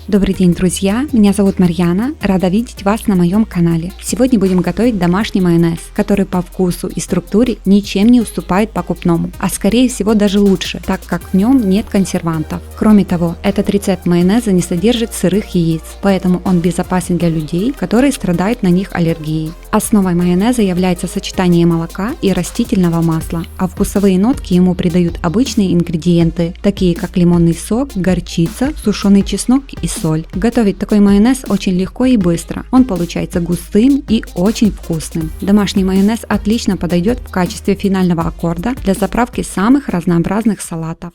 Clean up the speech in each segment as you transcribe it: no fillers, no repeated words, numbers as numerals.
Добрый день, друзья! Меня зовут Марьяна, рада видеть вас на моем канале. Сегодня будем готовить домашний майонез, который по вкусу и структуре ничем не уступает покупному, а скорее всего даже лучше, так как в нем нет консервантов. Кроме того, этот рецепт майонеза не содержит сырых яиц, поэтому он безопасен для людей, которые страдают на них аллергией. Основой майонеза является сочетание молока и растительного масла, а вкусовые нотки ему придают обычные ингредиенты, такие как лимонный сок, горчица, сушеный чеснок и соль. Готовить такой майонез очень легко и быстро. Он получается густым и очень вкусным. Домашний майонез отлично подойдет в качестве финального аккорда для заправки самых разнообразных салатов.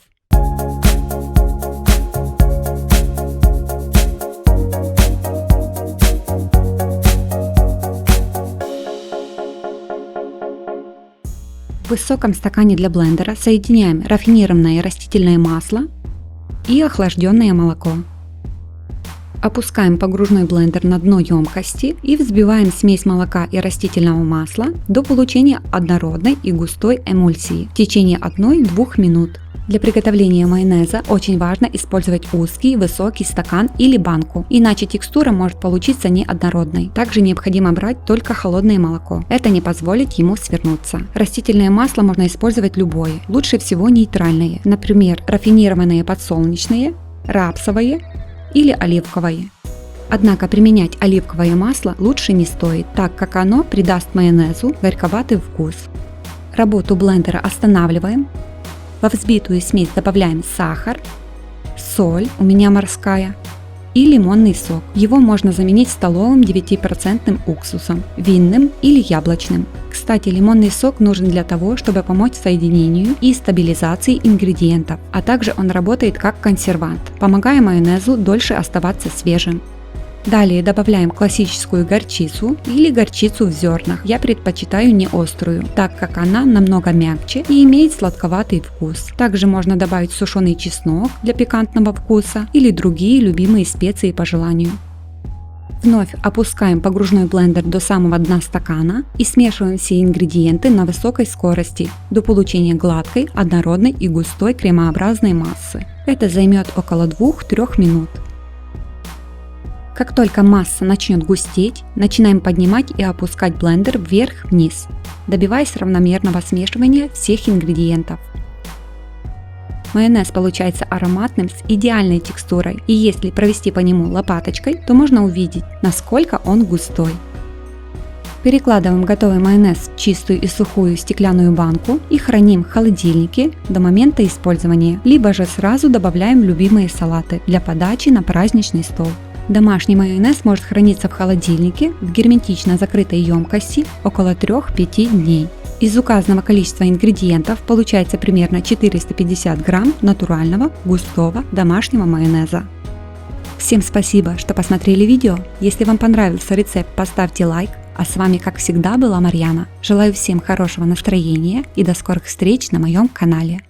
В высоком стакане для блендера соединяем рафинированное растительное масло и охлажденное молоко. Опускаем погружной блендер на дно емкости и взбиваем смесь молока и растительного масла до получения однородной и густой эмульсии в течение 1-2 минут. Для приготовления майонеза очень важно использовать узкий, высокий стакан или банку, иначе текстура может получиться неоднородной. Также необходимо брать только холодное молоко, это не позволит ему свернуться. Растительное масло можно использовать любое, лучше всего нейтральное, например, рафинированное подсолнечное, рапсовое или оливковое. Однако применять оливковое масло лучше не стоит, так как оно придаст майонезу горьковатый вкус. Работу блендера останавливаем. Во взбитую смесь добавляем сахар, соль, у меня морская, и лимонный сок. Его можно заменить столовым 9% уксусом, винным или яблочным. Кстати, лимонный сок нужен для того, чтобы помочь соединению и стабилизации ингредиентов, а также он работает как консервант, помогая майонезу дольше оставаться свежим. Далее добавляем классическую горчицу или горчицу в зернах. Я предпочитаю не острую, так как она намного мягче и имеет сладковатый вкус. Также можно добавить сушеный чеснок для пикантного вкуса или другие любимые специи по желанию. Вновь опускаем погружной блендер до самого дна стакана и смешиваем все ингредиенты на высокой скорости до получения гладкой, однородной и густой кремообразной массы. Это займет около 2-3 минут. Как только масса начнет густеть, начинаем поднимать и опускать блендер вверх-вниз, добиваясь равномерного смешивания всех ингредиентов. Майонез получается ароматным с идеальной текстурой, и если провести по нему лопаточкой, то можно увидеть, насколько он густой. Перекладываем готовый майонез в чистую и сухую стеклянную банку и храним в холодильнике до момента использования, либо же сразу добавляем в любимые салаты для подачи на праздничный стол. Домашний майонез может храниться в холодильнике в герметично закрытой емкости около 3-5 дней. Из указанного количества ингредиентов получается примерно 450 грамм натурального густого домашнего майонеза. Всем спасибо, что посмотрели видео. Если вам понравился рецепт, поставьте лайк. А с вами, как всегда, была Марьяна. Желаю всем хорошего настроения и до скорых встреч на моем канале.